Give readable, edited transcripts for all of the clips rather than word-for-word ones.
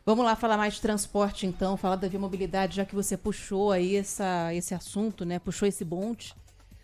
Vamos lá falar mais de transporte, então, falar da Via Mobilidade, já que você puxou aí esse assunto, né? Puxou esse bonde.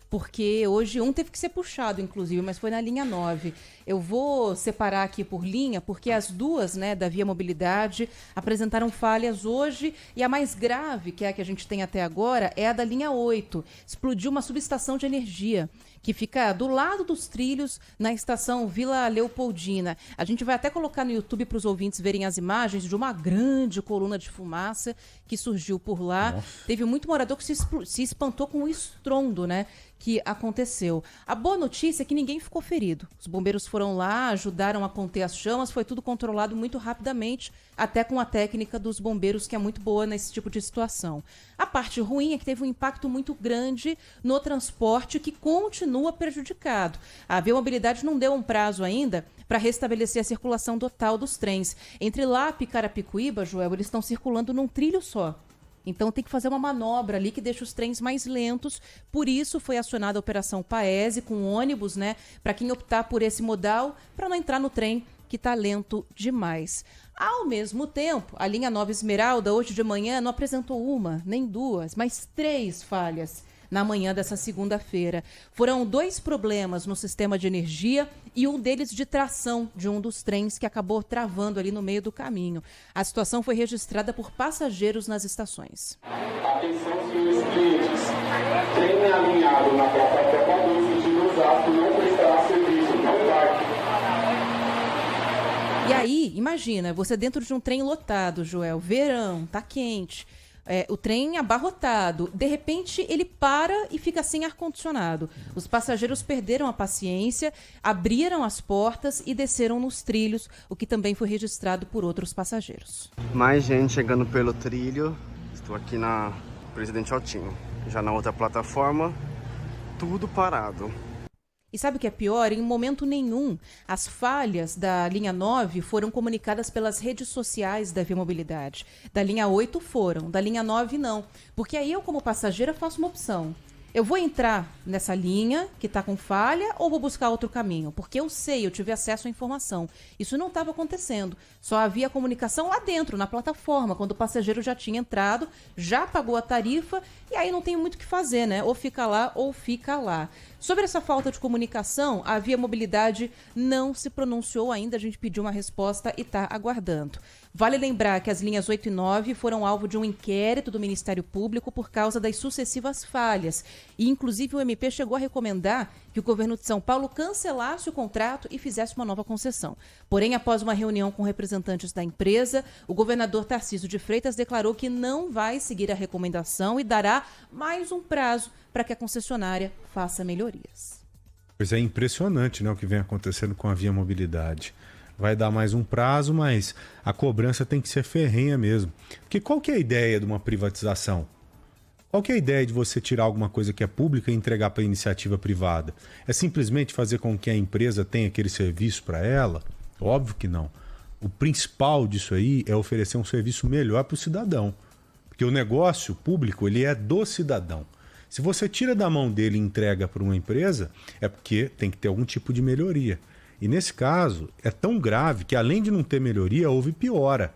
Porque hoje um teve que ser puxado, inclusive, mas foi na linha 9. Eu vou separar aqui por linha, porque as duas, né, da Via Mobilidade apresentaram falhas hoje, e a mais grave, que é a que a gente tem até agora, é a da linha 8. Explodiu uma subestação de energia que fica do lado dos trilhos, na estação Vila Leopoldina. A gente vai até colocar no YouTube para os ouvintes verem as imagens de uma grande coluna de fumaça que surgiu por lá. Nossa. Teve muito morador que se espantou com o estrondo, né, que aconteceu. A boa notícia é que ninguém ficou ferido. Os bombeiros foram lá, ajudaram a conter as chamas, foi tudo controlado muito rapidamente, até com a técnica dos bombeiros, que é muito boa nesse tipo de situação. A parte ruim é que teve um impacto muito grande no transporte, que continua prejudicado. A Via Mobilidade não deu um prazo ainda para restabelecer a circulação total dos trens. Entre Lapa e Carapicuíba, Joel, eles estão circulando num trilho só. Então tem que fazer uma manobra ali que deixa os trens mais lentos. Por isso foi acionada a Operação Paese com ônibus, né? Para quem optar por esse modal, para não entrar no trem que está lento demais. Ao mesmo tempo, a linha 9 Esmeralda, hoje de manhã, não apresentou uma, nem duas, mas 3 falhas na manhã dessa segunda-feira. Foram 2 problemas no sistema de energia e um deles de tração de um dos trens que acabou travando ali no meio do caminho. A situação foi registrada por passageiros nas estações. Atenção, senhores clientes. Trem alinhado na plataforma 2 sentido Osasco não prestará serviço, não vai. E aí, imagina, você dentro de um trem lotado, Joel, verão, tá quente, o trem abarrotado, de repente ele para e fica sem ar-condicionado. Os passageiros perderam a paciência, abriram as portas e desceram nos trilhos, o que também foi registrado por outros passageiros. Mais gente chegando pelo trilho, estou aqui na Presidente Altinho, já na outra plataforma, tudo parado. E sabe o que é pior? Em momento nenhum, as falhas da linha 9 foram comunicadas pelas redes sociais da Via Mobilidade. Da linha 8 foram, da linha 9 não. Porque aí eu, como passageira, faço uma opção. Eu vou entrar nessa linha que está com falha ou vou buscar outro caminho? Porque eu sei, eu tive acesso à informação. Isso não estava acontecendo. Só havia comunicação lá dentro, na plataforma, quando o passageiro já tinha entrado, já pagou a tarifa e aí não tem muito o que fazer, né? Ou fica lá ou fica lá. Sobre essa falta de comunicação, a Via Mobilidade não se pronunciou ainda, a gente pediu uma resposta e está aguardando. Vale lembrar que as linhas 8 e 9 foram alvo de um inquérito do Ministério Público por causa das sucessivas falhas. E, inclusive, o MP chegou a recomendar que o governo de São Paulo cancelasse o contrato e fizesse uma nova concessão. Porém, após uma reunião com representantes da empresa, o governador Tarcísio de Freitas declarou que não vai seguir a recomendação e dará mais um prazo para que a concessionária faça melhorias. Pois é impressionante, né, o que vem acontecendo com a Via Mobilidade. Vai dar mais um prazo, mas a cobrança tem que ser ferrenha mesmo. Porque qual que é a ideia de uma privatização? Qual que é a ideia de você tirar alguma coisa que é pública e entregar para a iniciativa privada? É simplesmente fazer com que a empresa tenha aquele serviço para ela? Óbvio que não. O principal disso aí é oferecer um serviço melhor para o cidadão. Porque o negócio público, ele é do cidadão. Se você tira da mão dele e entrega para uma empresa, é porque tem que ter algum tipo de melhoria. E nesse caso, é tão grave que além de não ter melhoria, houve piora.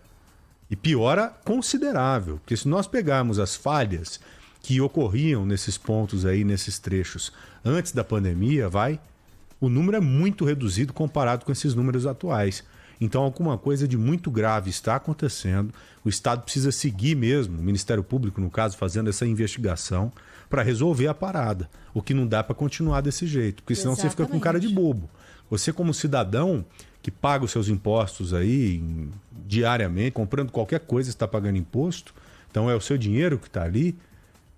E piora considerável. Porque se nós pegarmos as falhas que ocorriam nesses pontos aí, nesses trechos, antes da pandemia, o número é muito reduzido comparado com esses números atuais. Então alguma coisa de muito grave está acontecendo. O Estado precisa seguir mesmo, o Ministério Público, no caso, fazendo essa investigação para resolver a parada. O que não dá para continuar desse jeito, porque senão Você fica com cara de bobo. Você, como cidadão que paga os seus impostos aí diariamente, comprando qualquer coisa, está pagando imposto, então é o seu dinheiro que está ali.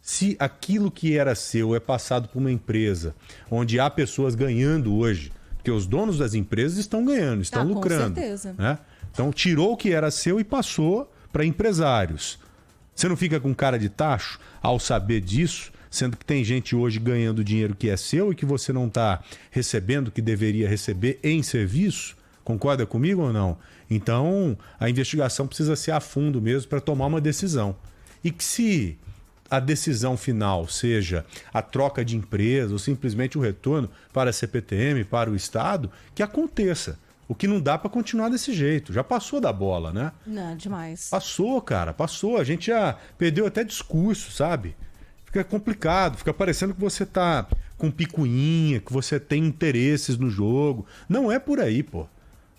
Se aquilo que era seu é passado por uma empresa onde há pessoas ganhando hoje, porque os donos das empresas estão ganhando, estão lucrando. Com certeza. Né? Então tirou o que era seu e passou para empresários. Você não fica com cara de tacho ao saber disso, sendo que tem gente hoje ganhando dinheiro que é seu e que você não está recebendo o que deveria receber em serviço? Concorda comigo ou não? Então, a investigação precisa ser a fundo mesmo para tomar uma decisão. E que se a decisão final seja a troca de empresa ou simplesmente o retorno para a CPTM, para o Estado, que aconteça. O que não dá para continuar desse jeito. Já passou da bola, né? Não, demais. Passou, cara, passou. A gente já perdeu até discurso, sabe? Fica complicado, fica parecendo que você tá com picuinha, que você tem interesses no jogo. Não é por aí, pô.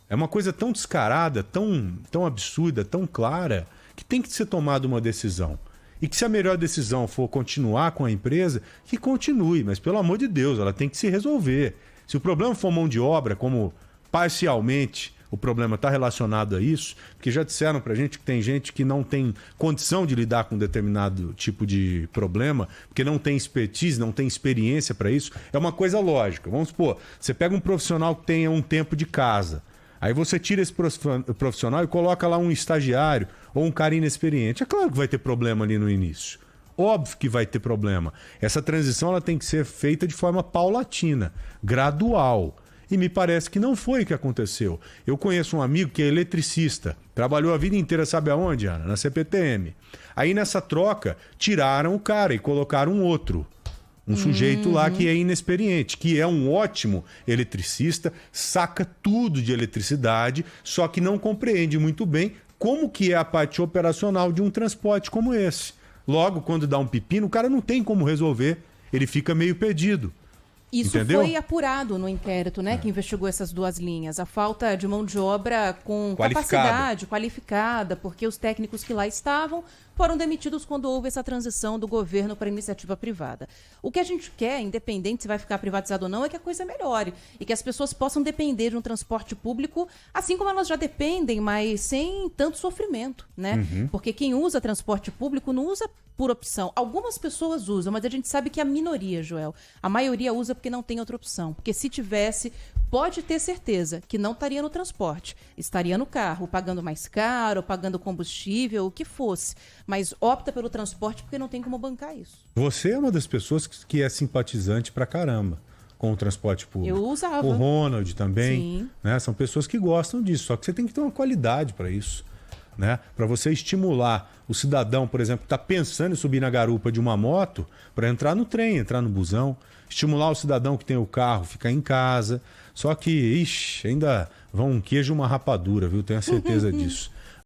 É uma coisa tão descarada, tão absurda, tão clara, que tem que ser tomada uma decisão. E que se a melhor decisão for continuar com a empresa, que continue. Mas, pelo amor de Deus, ela tem que se resolver. Se o problema for mão de obra, como parcialmente o problema está relacionado a isso, porque já disseram pra gente que tem gente que não tem condição de lidar com determinado tipo de problema, porque não tem expertise, não tem experiência para isso, é uma coisa lógica. Vamos supor, você pega um profissional que tenha um tempo de casa, aí você tira esse profissional e coloca lá um estagiário ou um cara inexperiente. É claro que vai ter problema ali no início. Óbvio que vai ter problema. Essa transição ela tem que ser feita de forma paulatina, gradual. E me parece que não foi o que aconteceu. Eu conheço um amigo que é eletricista. Trabalhou a vida inteira, sabe aonde, Ana? Na CPTM. Aí nessa troca, tiraram o cara e colocaram um outro. Um sujeito lá que é inexperiente, que é um ótimo eletricista, saca tudo de eletricidade, só que não compreende muito bem como que é a parte operacional de um transporte como esse. Logo, quando dá um pepino, o cara não tem como resolver. Ele fica meio perdido. Isso entendeu? foi apurado no inquérito, né, que investigou essas duas linhas. A falta de mão de obra com capacidade qualificada, porque os técnicos que lá estavam foram demitidos quando houve essa transição do governo para a iniciativa privada. O que a gente quer, independente se vai ficar privatizado ou não, é que a coisa melhore e que as pessoas possam depender de um transporte público, assim como elas já dependem, mas sem tanto sofrimento, né? Porque quem usa transporte público não usa por opção. Algumas pessoas usam, mas a gente sabe que a minoria, Joel, a maioria usa porque não tem outra opção. Porque se tivesse, pode ter certeza que não estaria no transporte, estaria no carro, pagando mais caro, pagando combustível, o que fosse. Mas opta pelo transporte porque não tem como bancar isso. Você é uma das pessoas que é simpatizante pra caramba com o transporte público. Eu usava. O Ronald também. Sim. Né? São pessoas que gostam disso, só que você tem que ter uma qualidade para isso. Né? Para você estimular o cidadão, por exemplo, que está pensando em subir na garupa de uma moto para entrar no trem, entrar no busão. Estimular o cidadão que tem o carro, ficar em casa. Só que, ainda vão um queijo e uma rapadura, viu? Tenho a certeza disso.